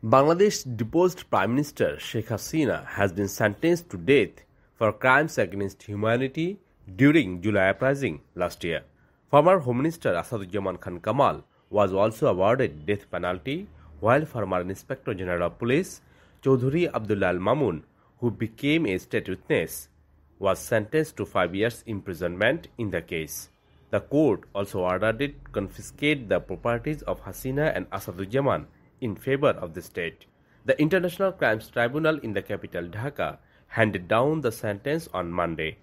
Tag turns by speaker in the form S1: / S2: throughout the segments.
S1: Bangladesh deposed Prime Minister Sheikh Hasina has been sentenced to death for crimes against humanity during July uprising last year. Former Home Minister Asaduzzaman Khan Kamal was also awarded death penalty, while former Inspector General of Police Chaudhry Abdullah Al Mamun, who became a state witness, was sentenced to 5 years imprisonment in the case. The court also ordered it to confiscate the properties of Hasina and Asaduzzaman in favor of the state. The International Crimes Tribunal in the capital Dhaka handed down the sentence on Monday.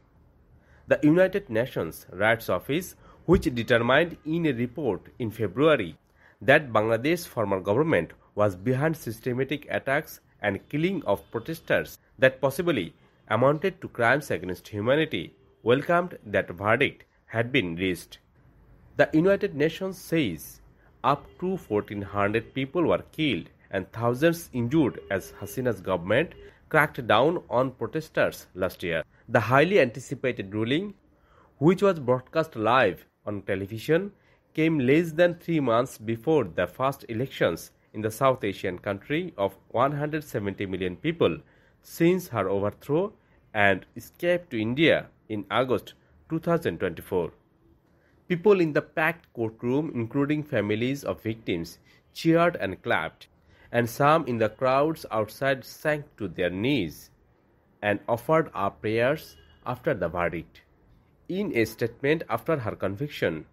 S1: The United Nations Rights Office, which determined in a report in February that Bangladesh's former government was behind systematic attacks and killing of protesters that possibly amounted to crimes against humanity, welcomed that verdict had been reached. The United Nations says up to 1,400 people were killed and thousands injured as Hasina's government cracked down on protesters last year. The highly anticipated ruling, which was broadcast live on television, came less than 3 months before the first elections in the South Asian country of 170 million people since her overthrow and escape to India in August 2024. People in the packed courtroom, including families of victims, cheered and clapped, and some in the crowds outside sank to their knees and offered up prayers after the verdict. In a statement after her conviction,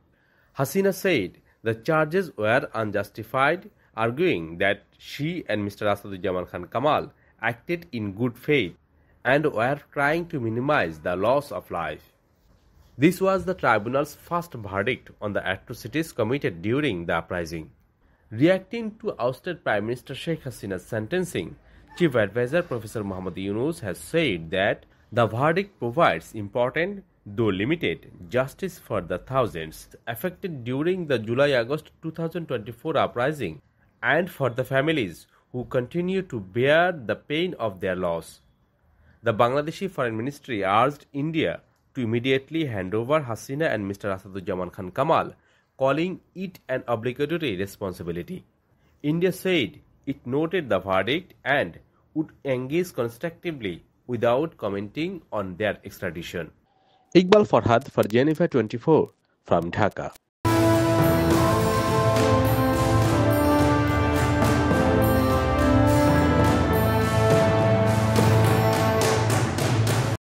S1: Hasina said the charges were unjustified, arguing that she and Mr. Asaduzzaman Khan Kamal acted in good faith and were trying to minimize the loss of life. This was the tribunal's first verdict on the atrocities committed during the uprising. Reacting to ousted Prime Minister Sheikh Hasina's sentencing, Chief Advisor Professor Muhammad Yunus has said that the verdict provides important, though limited, justice for the thousands affected during the July-August 2024 uprising and for the families who continue to bear the pain of their loss. The Bangladeshi Foreign Ministry urged India to immediately hand over Hasina and Mr. Asaduzzaman Khan Kamal, calling it an obligatory responsibility. India said it noted the verdict and would engage constructively without commenting on their extradition. Iqbal Farhad for Geneva 24 from Dhaka.